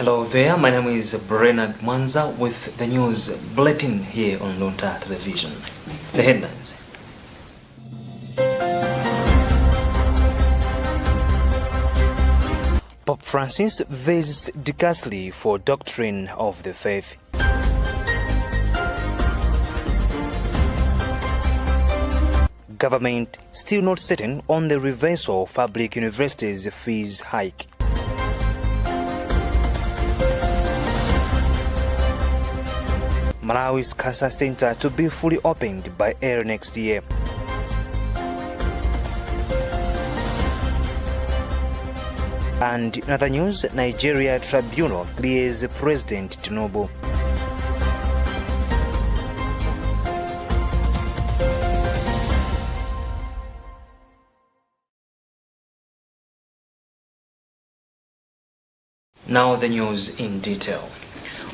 Hello there, my name is Bernard Mwanza with the news bulletin here on Luntha television. The headlines. Pope Francis visits Dicastery for doctrine of the faith. Government still not certain on the reversal of public universities' fees hike. Malawi's Cancer Center to be fully opened by early next year. And in other news, Nigeria tribunal clears President Tinubu. Now the news in detail.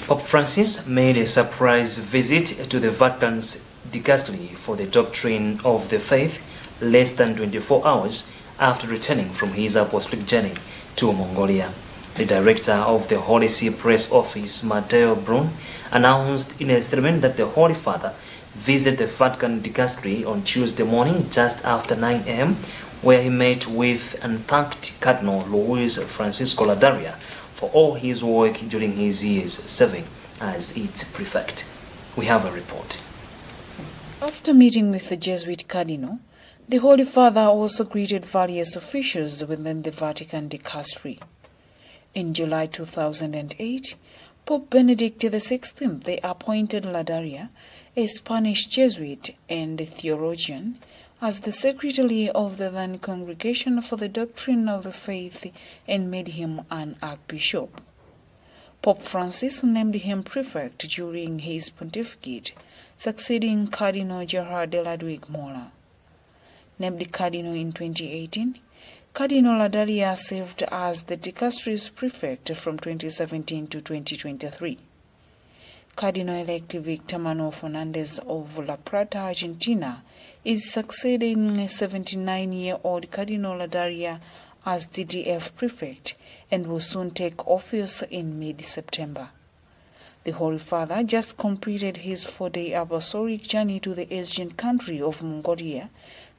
Pope Francis made a surprise visit to the Vatican's Dicastery for the doctrine of the faith less than 24 hours after returning from his apostolic journey to Mongolia. The director of the Holy See Press Office, Matteo Brun, announced in a statement that the Holy Father visited the Vatican Dicastery on Tuesday morning just after 9 a.m., where he met with and thanked Cardinal Luis Francisco Ladaria for all his work during his years serving as its prefect. We have a report. After meeting with the Jesuit Cardinal, the Holy Father also greeted various officials within the Vatican Dicastery. In July 2008, Pope Benedict XVI appointed Ladaria, a Spanish Jesuit and theologian, as the secretary of the then Congregation for the Doctrine of the Faith and made him an archbishop. Pope Francis named him prefect during his pontificate, succeeding Cardinal Gerard de Ludwig Mola. Named Cardinal in 2018, Cardinal Ladaria served as the dicastery's prefect from 2017 to 2023. Cardinal-elect Victor Manuel Fernandez of La Plata, Argentina, is succeeding 79-year-old Cardinal Ladaria as DDF prefect and will soon take office in mid-September. The Holy Father just completed his 4-day apostolic journey to the Asian country of Mongolia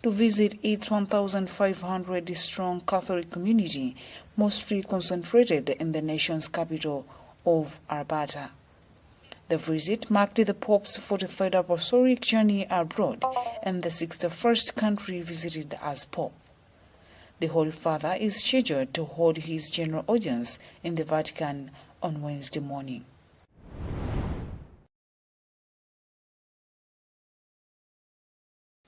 to visit its 1,500-strong Catholic community, mostly concentrated in the nation's capital of Arbata. The visit marked the Pope's 43rd apostolic journey abroad and the 61st country visited as Pope. The Holy Father is scheduled to hold his general audience in the Vatican on Wednesday morning.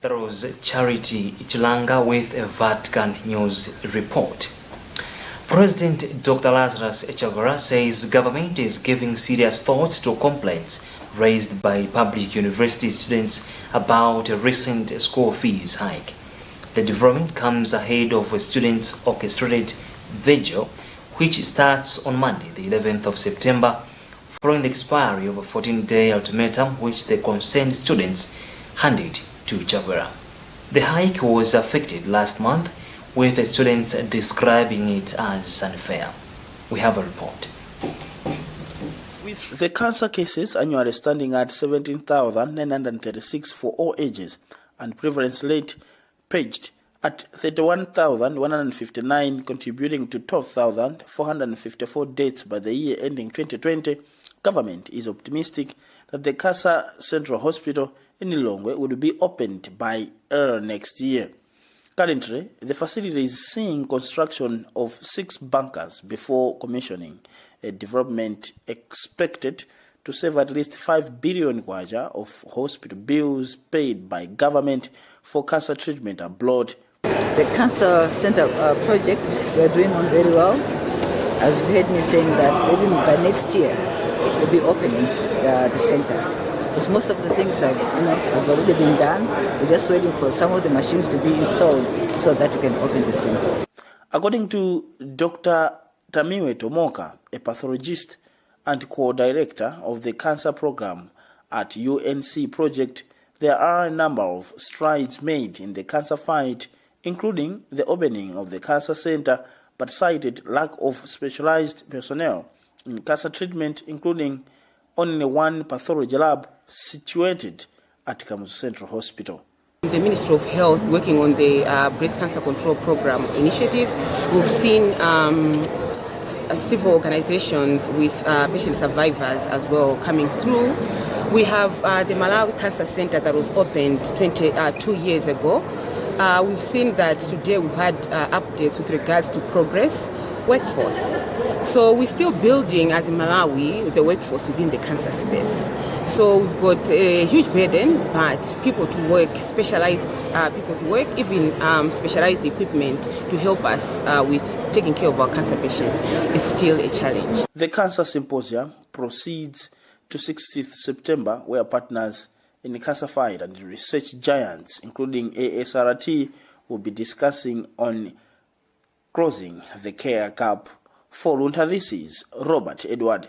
That was Charity Ichilanga with a Vatican News report. President Dr. Lazarus Chakwera says government is giving serious thoughts to complaints raised by public university students about a recent school fees hike. The development comes ahead of a students' orchestrated vigil, which starts on Monday, the 11th of September, following the expiry of a 14-day ultimatum which the concerned students handed to Chakwera. The hike was effected last month, with the students describing it as unfair. We have a report. With the cancer cases annually standing at 17,936 for all ages and prevalence rate paged at 31,159, contributing to 12,454 deaths by the year ending 2020, government is optimistic that the Cancer Central Hospital in Lilongwe will be opened by early next year. Currently, the facility is seeing construction of 6 bunkers before commissioning, a development expected to save at least 5 billion kwacha of hospital bills paid by government for cancer treatment abroad. The Cancer Center project, we are doing on very well. As you've heard me saying that even by next year, we'll be opening the center. Because most of the things have already been done. We're just waiting for some of the machines to be installed so that we can open the center. According to Dr. Tamiwe Tomoka, a pathologist and co-director of the cancer program at UNC Project, there are a number of strides made in the cancer fight, including the opening of the cancer center, but cited lack of specialized personnel in cancer treatment, including only one pathology lab situated at Kamuzu Central Hospital. The Ministry of Health working on the Breast Cancer Control Program initiative. We've seen civil organizations with patient survivors as well coming through. We have the Malawi Cancer Center that was opened 2 years ago. We've seen that today we've had updates with regards to progress, workforce. So we're still building, as in Malawi, the workforce within the cancer space. So we've got a huge burden, but people to work, specialized people to work, even specialized equipment to help us with taking care of our cancer patients is still a challenge. The Cancer Symposium proceeds to 16th September, where partners in the cancer fight and research giants, including ASRT, will be discussing on closing the care gap. For Luntha, this is Robert Edward.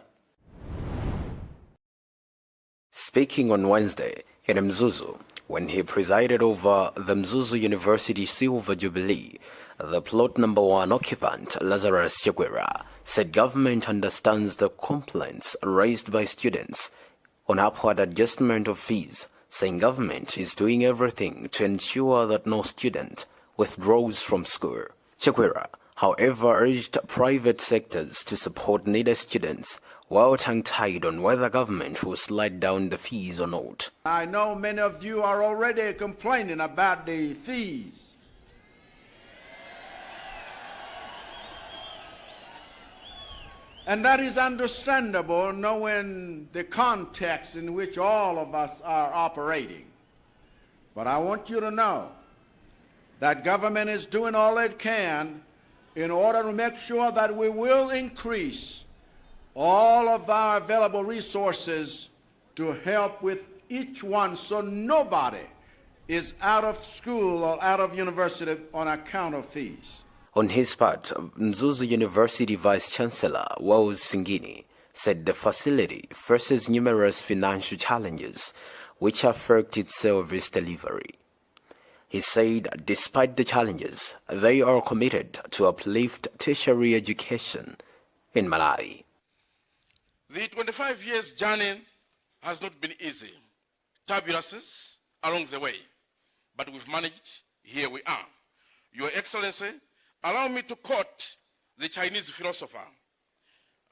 Speaking on Wednesday in Mzuzu, when he presided over the Mzuzu University Silver Jubilee, the plot number 1 occupant, Lazarus Chakwera, said government understands the complaints raised by students on upward adjustment of fees, saying government is doing everything to ensure that no student withdraws from school. Chakwera, however, urged private sectors to support needy students, while tongue-tied on whether government will slide down the fees or not. I know many of you are already complaining about the fees. And that is understandable, knowing the context in which all of us are operating. But I want you to know that government is doing all it can in order to make sure that we will increase all of our available resources to help with each one, so nobody is out of school or out of university on account of fees. On his part, Mzuzu University Vice-Chancellor Wauz Singini said the facility faces numerous financial challenges which affect its service delivery. He said despite the challenges, they are committed to uplift tertiary education in Malawi. The 25 years journey has not been easy. Turbulences along the way, but we've managed. Here we are. Your Excellency, allow me to quote the Chinese philosopher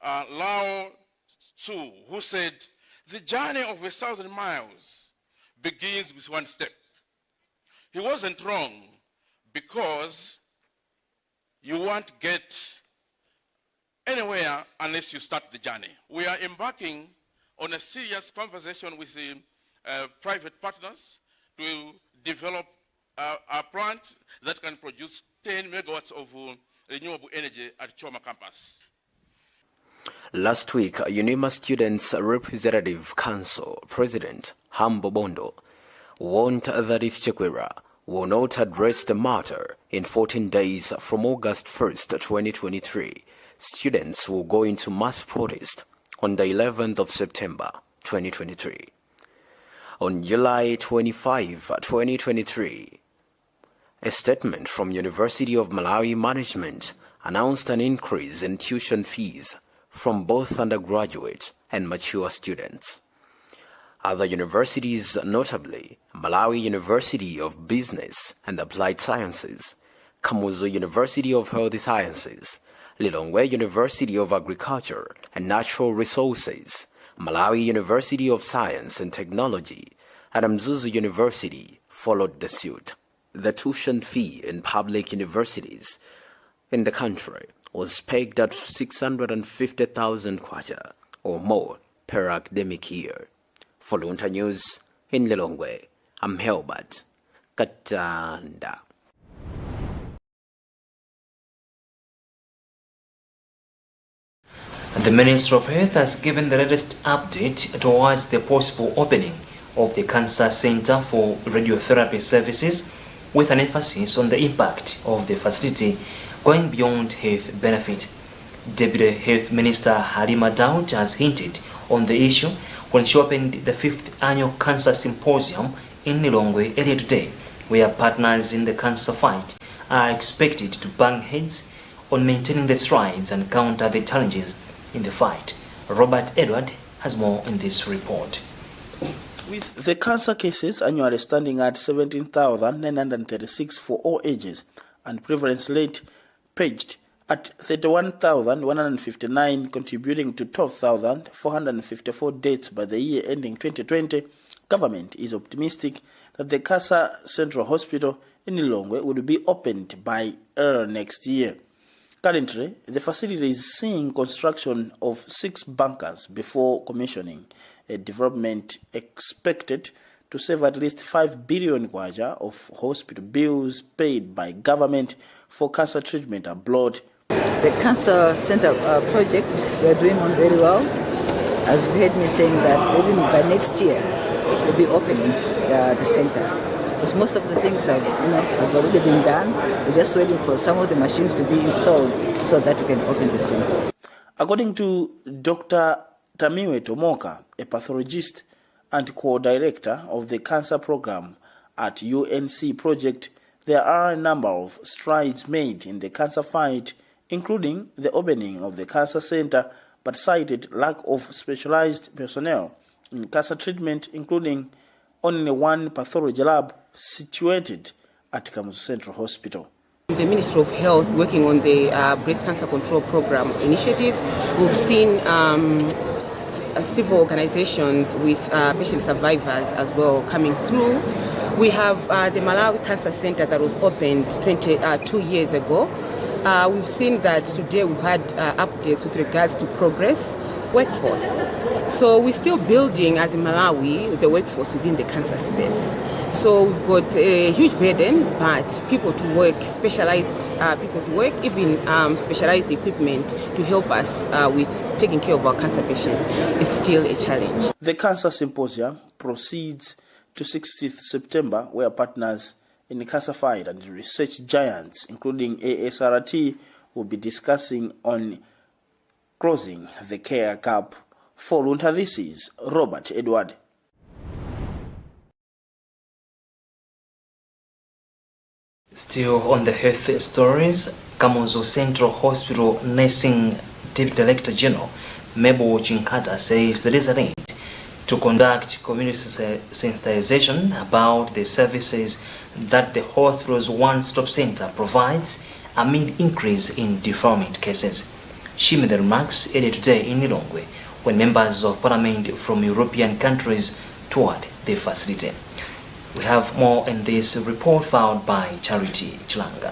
Lao Tzu, who said, "The journey of 1,000 miles begins with one step." He wasn't wrong, because you won't get anywhere unless you start the journey. We are embarking on a serious conversation with the private partners to develop a plant that can produce 10 megawatts of renewable energy at Choma campus. Last week, UNIMA Students Representative Council President Hambo Bondo warned that if Chakwera will not address the matter in 14 days from August 1st, 2023, students will go into mass protest on the 11th of September, 2023. On July 25, 2023, a statement from University of Malawi management announced an increase in tuition fees from both undergraduate and mature students. Other universities, notably Malawi University of Business and Applied Sciences, Kamuzu University of Health Sciences, Lilongwe University of Agriculture and Natural Resources, Malawi University of Science and Technology, and Mzuzu University followed the suit. The tuition fee in public universities in the country was pegged at 650,000 kwacha or more per academic year. For Luntha News in Lilongwe, I'm Helbert Katanda. The Minister of Health has given the latest update towards the possible opening of the Cancer Center for Radiotherapy Services, with an emphasis on the impact of the facility going beyond health benefit. Deputy Health Minister Halima Daud has hinted on the issue when she opened the 5th Annual Cancer Symposium in Lilongwe earlier today, where partners in the cancer fight are expected to bang heads on maintaining the strides and counter the challenges in the fight. Robert Edward has more in this report. With the cancer cases annually standing at 17,936 for all ages and prevalence rate paged at 31,159, contributing to 12,454 deaths by the year ending 2020, government is optimistic that the Kasa Central Hospital in Lilongwe will be opened by early next year. Currently, the facility is seeing construction of 6 bunkers before commissioning, a development expected to save at least 5 billion kwacha of hospital bills paid by government for cancer treatment abroad. The cancer center project, we are doing on very well. As you heard me saying that maybe by next year, we'll be opening the center. Because most of the things have already been done. We're just waiting for some of the machines to be installed so that we can open the center. According to Dr. Tamiwe Tomoka, a pathologist and co-director of the cancer program at UNC Project, there are a number of strides made in the cancer fight, including the opening of the cancer center, but cited lack of specialized personnel in cancer treatment, including only one pathology lab situated at Kamuzu Central Hospital. The Ministry of Health working on the breast cancer control program initiative. We've seen civil organizations with patient survivors as well coming through. We have the Malawi Cancer Center that was opened 2 years ago. We've seen that today we've had updates with regards to progress, workforce. So we're still building, as in Malawi, the workforce within the cancer space. So we've got a huge burden, but people to work, specialized people to work, even specialized equipment to help us with taking care of our cancer patients is still a challenge. The Cancer Symposium proceeds to 16th September, where partners in the cancer fight and research giants, including ASRT, will be discussing on closing the care gap. For Luntha, this is Robert Edward. Still on the health stories, Kamuzu Central Hospital Nursing Deputy Director General Mabel Chinkata says there is a need to conduct community sensitization about the services that the hospital's one-stop center provides amid increase in deferment cases. She made the remarks earlier today in Lilongwe when members of parliament from European countries toured the facility. We have more in this report filed by Charity Chilanga.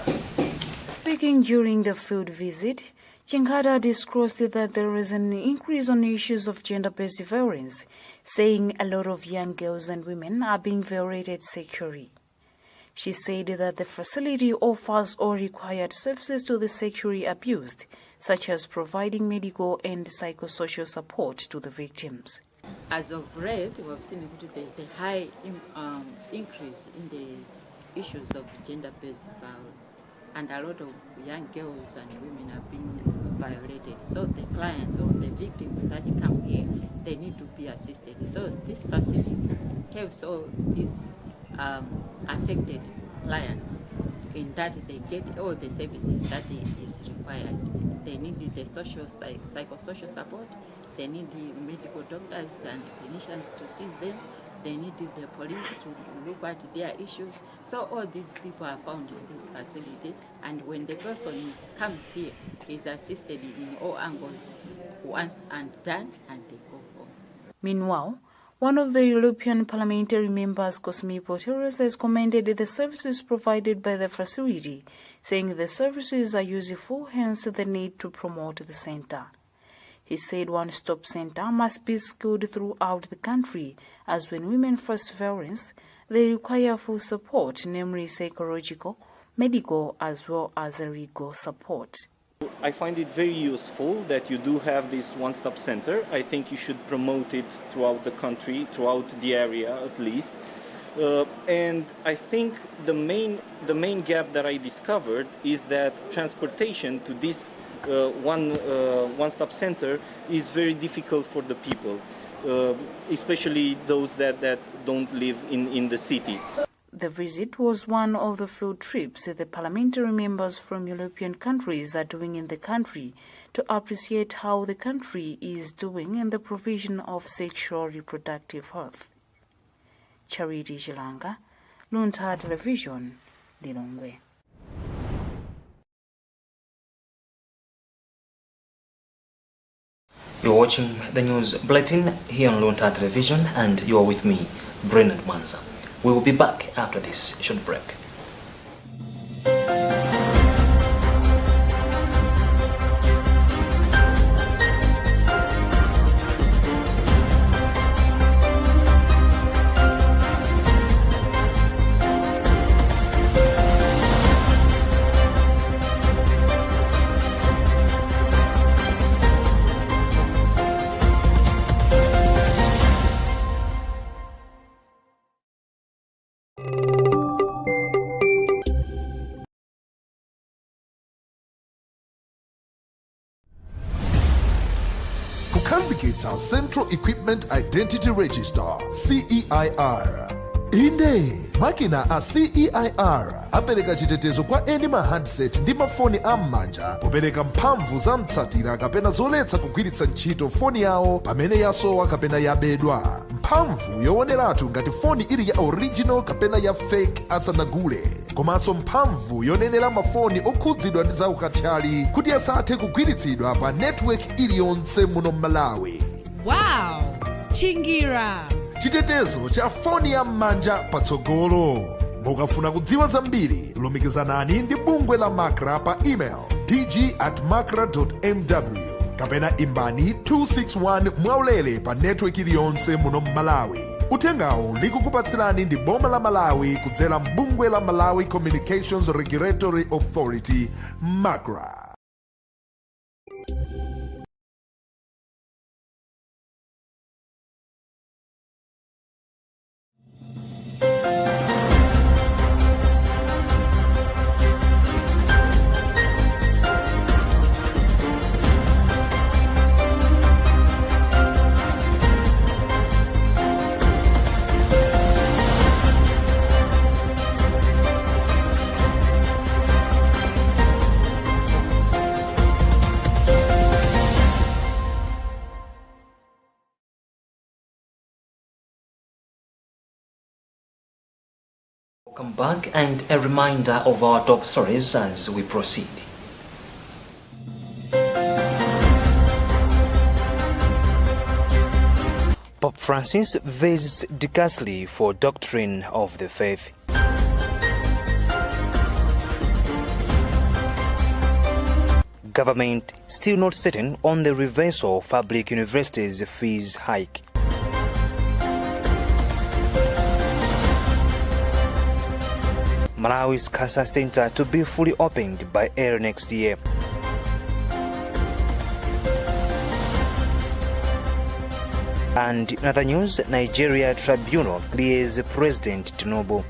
Speaking during the field visit, Chinkata disclosed that there is an increase on issues of gender-based violence, saying a lot of young girls and women are being violated sexually. She said that the facility offers all required services to the sexually abused, such as providing medical and psychosocial support to the victims. As of late, we have seen that there is a high increase in the issues of gender-based violence, and a lot of young girls and women are being violated. So the clients or the victims that come here, they need to be assisted. Though this facility helps all these affected clients in that they get all the services that is required. They need the psychosocial support. They need the medical doctors and clinicians to see them. They need the police to look at their issues. So all these people are found in this facility, and when the person comes here, is assisted in all angles, once and done, and they go home. Meanwhile, one of the European parliamentary members, Cosme Poteros, has commended the services provided by the facility, saying the services are useful, hence the need to promote the center. He said one-stop center must be scaled throughout the country, as when women face violence, they require full support, namely psychological, medical, as well as legal support. I find it very useful that you do have this one-stop center. I think you should promote it throughout the country, throughout the area at least. And I think the main gap that I discovered is that transportation to this one-stop center is very difficult for the people, especially those that don't live in the city. The visit was one of the field trips that the parliamentary members from European countries are doing in the country to appreciate how the country is doing in the provision of sexual reproductive health. Charity Chilanga, Luntha Television, Lilongwe. You're watching the news bulletin here on Luntha Television, and you are with me, Brennan Mwanza. We will be back after this short break. Kukazikitsa Central Equipment Identity Register, CEIR. Inde makina a CEIR apereka chitetezo kwa eni ma handset ndi mafoni am'manja popereka mphamvu za mtsatira kapena zoletsa kugwiritsa ntchito foni yawo pamene yasowa kapena yabedwa. Mphamvu yowoneratu ngati foni ili ya original kapena ya fake asanagule. Komanso mphamvu yonenera mafoni okhudzidwa ndi zaukathyali kuti asathe kugwiritsidwa pa network iliyonse muno m'Malawi. Wow! Chingira! Chitetezo cha foni ya m'manja patsogolo. Mukafuna kudziwa zambiri, lumikizanani ndi bungwe la Makra pa email dg@makra.mw kapena imbani 261 mwaulere pa network iliyonse muno m'Malawi. Uthengawu likukupatsirani ndi boma la Malawi kudzera mbungwe la Malawi Communications Regulatory Authority, Makra. Welcome back, and a reminder of our top stories as we proceed. Pope Francis visits Dicastery for Doctrine of the Faith. Government still not certain on the reversal of public universities' fees hike. Malawi's CASA Center to be fully opened by early next year. And in other news, Nigeria Tribunal clears President Tinubu.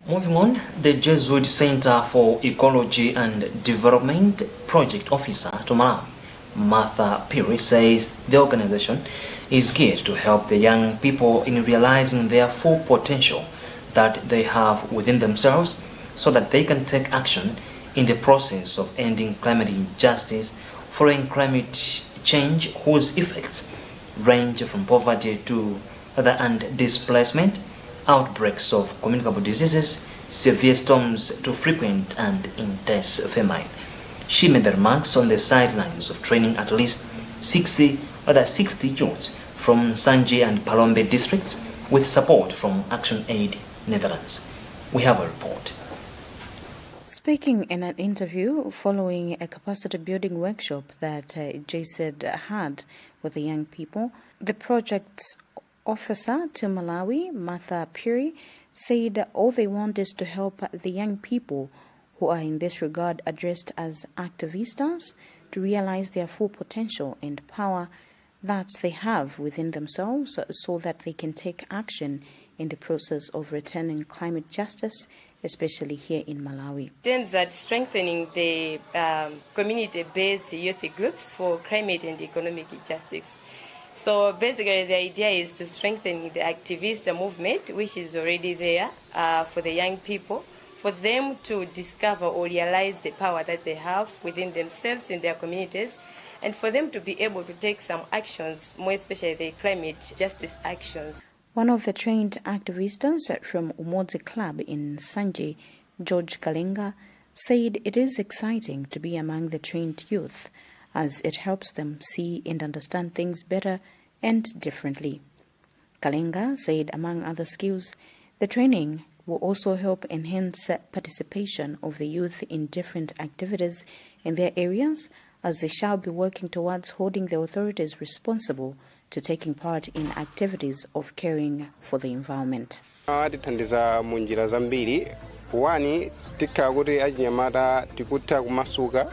Moving on, the Jesuit Center for Ecology and Development Project Officer to Malawi, Martha Piri, says the organization is geared to help the young people in realizing their full potential that they have within themselves so that they can take action in the process of ending climate injustice following climate change, whose effects range from poverty to and displacement, outbreaks of communicable diseases, severe storms to frequent and intense famine. She made the remarks on the sidelines of training at least 60 youths from Sanje and Palombe districts with support from Action Aid Netherlands. We have a report. Speaking in an interview following a capacity building workshop that JSED had with the young people, the project's officer to Malawi, Martha Puri, said all they want is to help the young people who are in this regard addressed as activistas to realize their full potential and power that they have within themselves so that they can take action in the process of returning climate justice, especially here in Malawi. It aims at strengthening the community-based youth groups for climate and economic justice. So basically the idea is to strengthen the activist movement, which is already there for the young people, for them to discover or realize the power that they have within themselves in their communities, and for them to be able to take some actions, more especially the climate justice actions. One of the trained activists from Umodzi Club in Sanje, George Kalenga, said it is exciting to be among the trained youth as it helps them see and understand things better and differently. Kalenga said, among other skills, the training will also help enhance participation of the youth in different activities in their areas, as they shall be working towards holding the authorities responsible to taking part in activities of caring for the environment. Tithandiza munjira zambiri. Wani tikhala kuti achinyamata tikutha kumasuka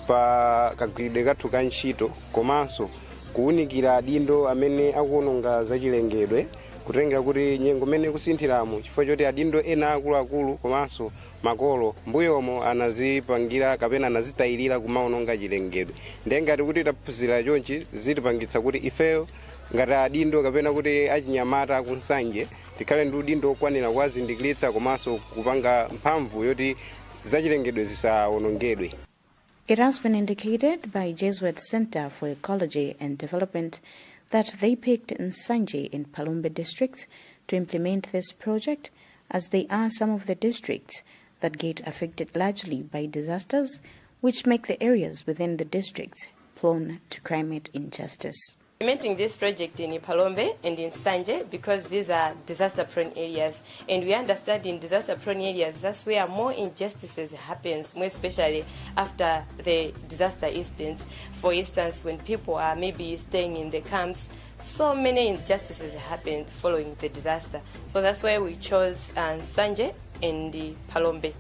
pa kagwiridwe kathu ka ntchito komanso kuwunikira adindo amene akuononga zachilengedwe kutengera kuti nyengo imene kusinthiramo chifukwa choti adindo ena akuluakulu komanso makolo mbuyomo anazipangira kapena anazitayirira kumaononga chilengedwe. Ndiye ngati kuti taphunzira chonchi zitipangitsa kuti ifeyo ngati adindo kapena kuti achinyamata kunsanje tikhale ndi udindo okwanira kuwazindikiritsa komanso kupanga mphamvu yoti zachilengedwe zisaonongedwe. It has been indicated by Jesuit Center for Ecology and Development that they picked Nsanje in Palombe districts to implement this project, as they are some of the districts that get affected largely by disasters, which make the areas within the districts prone to climate injustice. Implementing this project in Palombe and in Sanje because these are disaster-prone areas, and we understand in disaster-prone areas that's where more injustices happens, more especially after the disaster incidents. For instance, when people are maybe staying in the camps, so many injustices happened following the disaster. So that's why we chose Sanje and Palombe.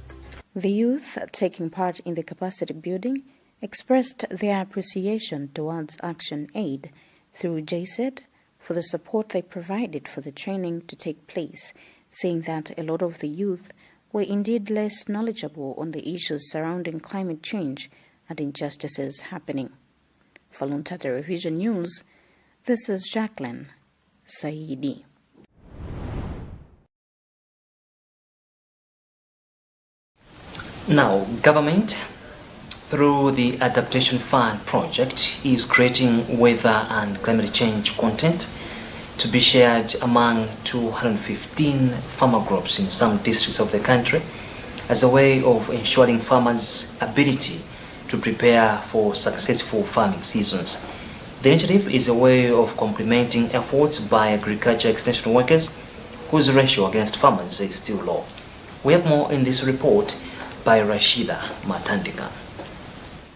The youth taking part in the capacity building expressed their appreciation towards Action Aid through JSED for the support they provided for the training to take place, saying that a lot of the youth were indeed less knowledgeable on the issues surrounding climate change and injustices happening. For Luntha Television News, this is Jacqueline Saidi. Now, government, through the Adaptation Fund project, is creating weather and climate change content to be shared among 215 farmer groups in some districts of the country as a way of ensuring farmers' ability to prepare for successful farming seasons. The initiative is a way of complementing efforts by agriculture extension workers whose ratio against farmers is still low. We have more in this report by Rashida Matandika.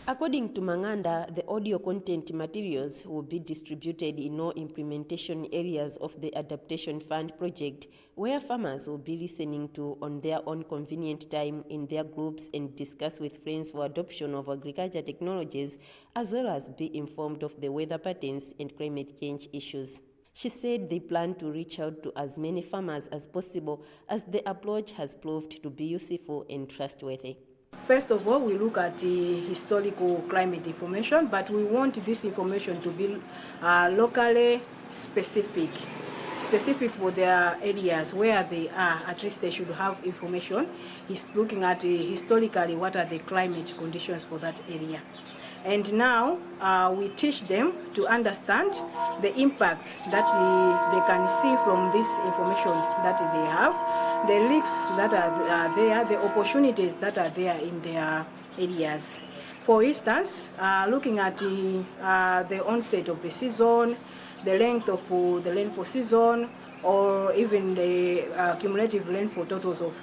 According to Manganda, the audio content materials will be distributed in all implementation areas of the Adaptation Fund project, where farmers will be listening to on their own convenient time in their groups and discuss with friends for adoption of agriculture technologies, as well as be informed of the weather patterns and climate change issues. She said they plan to reach out to as many farmers as possible, as the approach has proved to be useful and trustworthy. First of all, we look at the historical climate information, but we want this information to be locally specific for their areas where they are. At least they should have information. He's looking at historically what are the climate conditions for that area. And now we teach them to understand the impacts that they can see from this information that they have, the risks that are there, the opportunities that are there in their areas. For instance, looking at the onset of the season, the length of the rainfall season, or even the cumulative rainfall totals of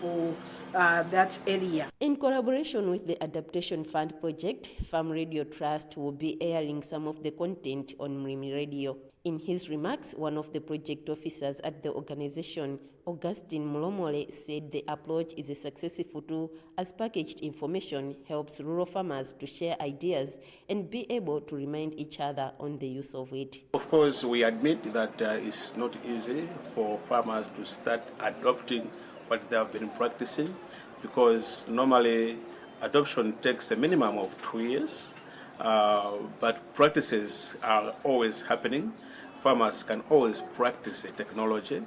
that area. In collaboration with the Adaptation Fund project, Farm Radio Trust will be airing some of the content on Mrimi Radio. In his remarks, one of the project officers at the organization, Augustine Mulomole, said the approach is a successful tool as packaged information helps rural farmers to share ideas and be able to remind each other on the use of it. Of course, we admit that it's not easy for farmers to start adopting what they have been practicing, because normally adoption takes a minimum of 2 years, but practices are always happening. Farmers can always practice a technology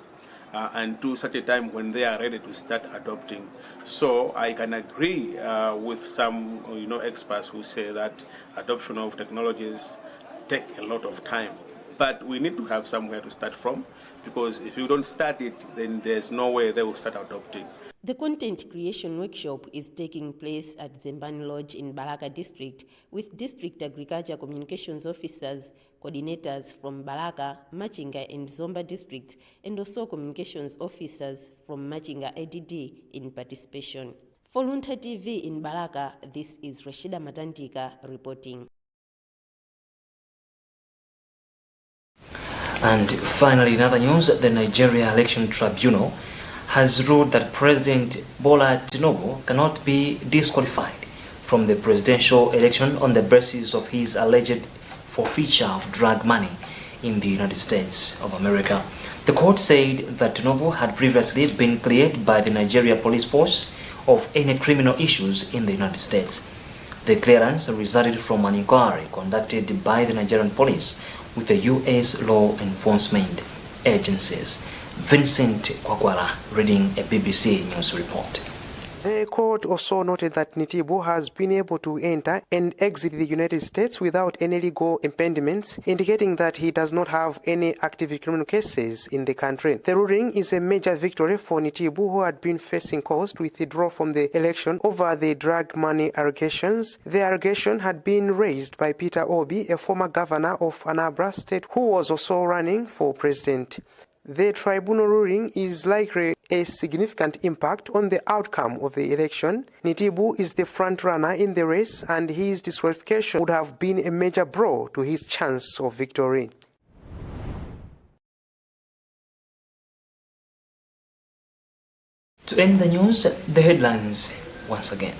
until such a time when they are ready to start adopting. So I can agree with some experts who say that adoption of technologies take a lot of time. But we need to have somewhere to start from, because if you don't start it, then there's no way they will start adopting. The content creation workshop is taking place at Zembani Lodge in Balaka District with District Agriculture Communications Officers, coordinators from Balaka, Machinga and Zomba districts, and also communications officers from Machinga ADD in participation. For Luntha TV in Balaka, this is Rashida Matandika reporting. And finally, in other news, the Nigeria Election Tribunal has ruled that President Bola Tinubu cannot be disqualified from the presidential election on the basis of his alleged forfeiture of drug money in the United States of America. The court said that Tinubu had previously been cleared by the Nigeria police force of any criminal issues in the United States. The clearance resulted from an inquiry conducted by the Nigerian police with the U.S. law enforcement agencies. Vincent Kwagwala reading a BBC News report. The court also noted that Nitibu has been able to enter and exit the United States without any legal impediments, indicating that he does not have any active criminal cases in the country. The ruling is a major victory for Nitibu, who had been facing calls to withdraw from the election over the drug money allegations. The allegation had been raised by Peter Obi, a former governor of Anambra State, who was also running for president. The tribunal ruling is likely a significant impact on the outcome of the election. Nitibu is the front-runner in the race, and his disqualification would have been a major blow to his chance of victory. To end the news, the headlines once again.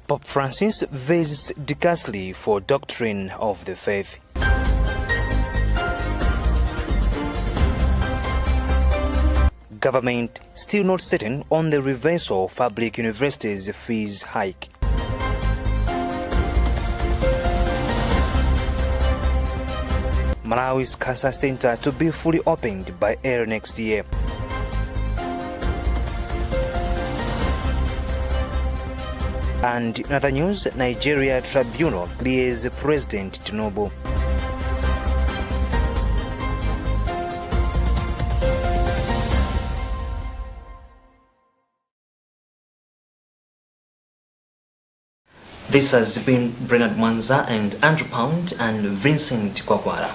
Pope Francis visits Dicastery for doctrine of the faith. Government still not certain on the reversal of public universities' fees hike. Malawi's CASA Center to be fully opened by early next year. And in other news, Nigeria Tribunal clears President Tinubu. This has been Bernard Manza and Andrew Pound and Vincent Kwakwara,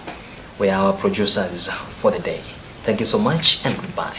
were our producers for the day. Thank you so much and goodbye.